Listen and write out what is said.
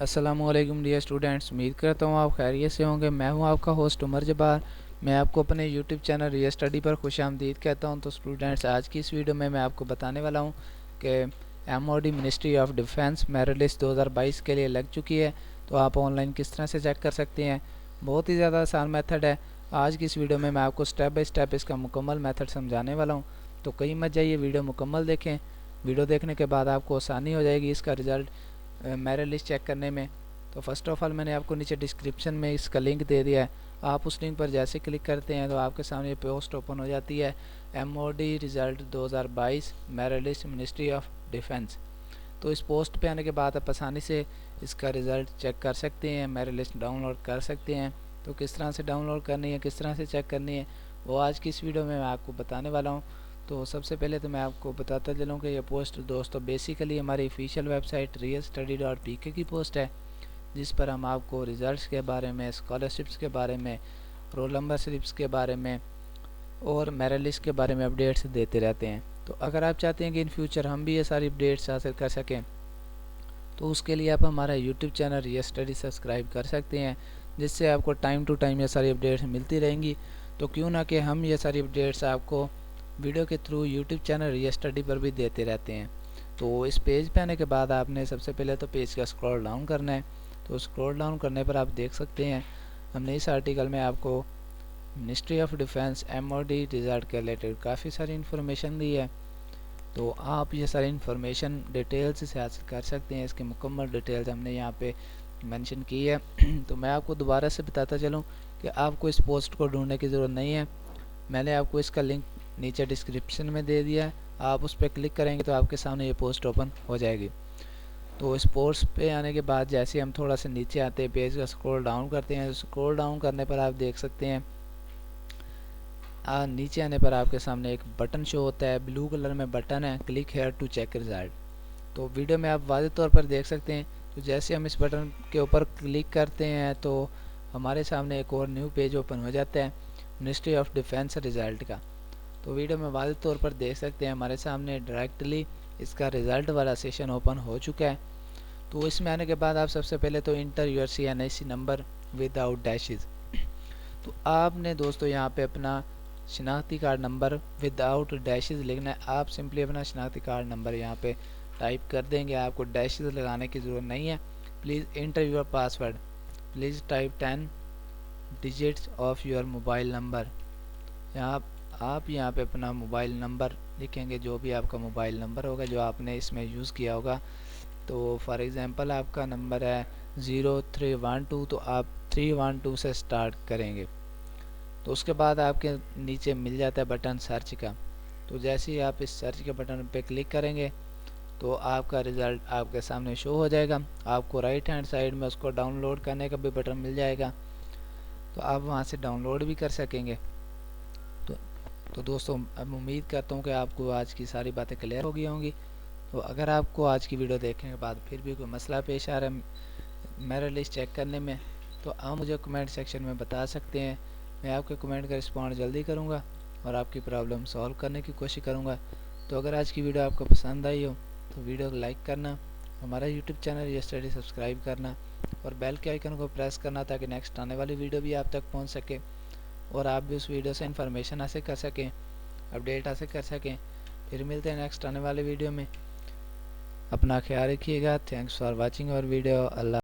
अस्सलामुअलैकुम dear students, उम्मीद करता हूँ आप खैरियत से होंगे। मैं हूँ आपका होस्ट उमर जब्बार। मैं आपको अपने यूट्यूब चैनल रिया स्टडी पर खुशामदीद कहता हूँ। तो स्टूडेंट्स, आज की इस वीडियो में मैं आपको बताने वाला हूँ कि MOD ministry of defence merit list 2022 के लिए लग चुकी है। तो आप ऑनलाइन किस तरह से चेक कर सकते हैं, बहुत ही ज़्यादा आसान मेथड है। आज की इस वीडियो में मैं आपको स्टेप बाय स्टेप इसका मुकम्मल मेथड समझाने वाला हूँ। तो कहीं मत जाइए, वीडियो मुकम्मल देखें। वीडियो देखने के बाद आपको आसानी हो जाएगी इसका रिज़ल्ट मेरिट लिस्ट चेक करने में। तो फर्स्ट ऑफ ऑल मैंने आपको नीचे डिस्क्रिप्शन में इसका लिंक दे दिया है। आप उस लिंक पर जैसे क्लिक करते हैं तो आपके सामने पोस्ट ओपन हो जाती है, MOD result 2022 merit list ministry of defence. तो इस पोस्ट पे आने के बाद आप आसानी से इसका रिज़ल्ट चेक कर सकते हैं, मेरिट लिस्ट डाउनलोड कर सकते हैं। तो किस तरह से डाउनलोड करनी है, किस तरह से चेक करनी है, वो आज की इस वीडियो में मैं आपको बताने वाला हूँ। तो सबसे पहले तो मैं आपको बताता चलूँ कि ये पोस्ट दोस्तों बेसिकली हमारी ऑफिशियल वेबसाइट realstudy.pk की पोस्ट है, जिस पर हम आपको रिज़ल्ट्स के बारे में, स्कॉलरशिप्स के बारे में, रोल नंबर स्लिप्स के बारे में और मेरिट लिस्ट के बारे में अपडेट्स देते रहते हैं। तो अगर आप चाहते हैं कि इन फ्यूचर हम भी ये सारी अपडेट्स हासिल कर सकें, तो उसके लिए आप हमारा यूट्यूब चैनल रिया स्टडी सब्सक्राइब कर सकते हैं, जिससे आपको टाइम टू टाइम ये सारी अपडेट्स मिलती रहेंगी। तो क्यों ना कि हम ये सारी अपडेट्स आपको वीडियो के थ्रू यूट्यूब चैनल रिया स्टडी पर भी देते रहते हैं। तो इस पेज पे आने के बाद आपने सबसे पहले तो पेज का स्क्रॉल डाउन करना है। तो स्क्रॉल डाउन करने पर आप देख सकते हैं हमने इस आर्टिकल में आपको ministry of defence MOD result के रिलेटेड काफ़ी सारी इन्फॉर्मेशन दी है। तो आप ये सारी इन्फॉर्मेशन डिटेल्स से हासिल कर सकते हैं। इसकी मुकम्मल डिटेल्स हमने यहाँ पे मेंशन की है। तो मैं आपको दोबारा से बताता चलूँ कि आपको इस पोस्ट को ढूंढने की ज़रूरत नहीं है। मैंने आपको इसका लिंक नीचे डिस्क्रिप्शन में दे दिया है, आप उस पर क्लिक करेंगे तो आपके सामने ये पोस्ट ओपन हो जाएगी। तो इस पोस्ट पे आने के बाद जैसे हम थोड़ा सा नीचे आते हैं, पेज का स्क्रॉल डाउन करते हैं, स्क्रॉल डाउन करने पर आप देख सकते हैं नीचे आने पर आपके सामने एक बटन शो होता है, ब्लू कलर में बटन है, click here to check result. तो वीडियो में आप वाज़ेह तौर पर देख सकते हैं। तो जैसे हम इस बटन के ऊपर क्लिक करते हैं तो हमारे सामने एक और न्यू पेज ओपन हो जाता है मिनिस्ट्री ऑफ डिफेंस रिज़ल्ट का। तो वीडियो में वाज़ेह तौर पर देख सकते हैं हमारे सामने डायरेक्टली इसका रिज़ल्ट वाला सेशन ओपन हो चुका है। तो इसमें आने के बाद आप सबसे पहले तो inter your CNIC number without dashes. तो आपने दोस्तों यहाँ पे अपना शनाख्ती कार्ड नंबर विदाउट डैशेस लिखना है। आप सिंपली अपना शनाख्ती कार्ड नंबर यहाँ पे टाइप कर देंगे, आपको डैशेस लगाने की ज़रूरत नहीं है। Please inter your password, please type 10 digits of your mobile number. यहाँ आप यहाँ पे अपना मोबाइल नंबर लिखेंगे, जो भी आपका मोबाइल नंबर होगा जो आपने इसमें यूज़ किया होगा। तो फॉर एग्ज़ाम्पल आपका नंबर है 0312, तो आप 312 से स्टार्ट करेंगे। तो उसके बाद आपके नीचे मिल जाता है बटन सर्च का। तो जैसे ही आप इस सर्च के बटन पे क्लिक करेंगे तो आपका रिज़ल्ट आपके सामने शो हो जाएगा। आपको राइट हैंड साइड में उसको डाउनलोड करने का भी बटन मिल जाएगा, तो आप वहाँ से डाउनलोड भी कर सकेंगे। तो दोस्तों, अब उम्मीद करता हूँ कि आपको आज की सारी बातें क्लियर हो गई होंगी। तो अगर आपको आज की वीडियो देखने के बाद फिर भी कोई मसला पेश आ रहा है मेरिट लिस्ट चेक करने में, तो आप मुझे कमेंट सेक्शन में बता सकते हैं। मैं आपके कमेंट का रिस्पॉन्ड जल्दी करूँगा और आपकी प्रॉब्लम सॉल्व करने की कोशिश करूँगा। तो अगर आज की वीडियो आपको पसंद आई हो तो वीडियो को लाइक करना, हमारा यूट्यूब चैनल रिया स्टडी सब्सक्राइब करना और बेल के आइकन को प्रेस करना, ताकि नेक्स्ट आने वाली वीडियो भी आप तक पहुँच सके और आप भी उस वीडियो से इन्फॉर्मेशन हासिल कर सकें, अपडेट हासिल कर सकें। फिर मिलते हैं नेक्स्ट आने वाले वीडियो में। अपना ख्याल रखिएगा। Thanks for watching our video. Allah.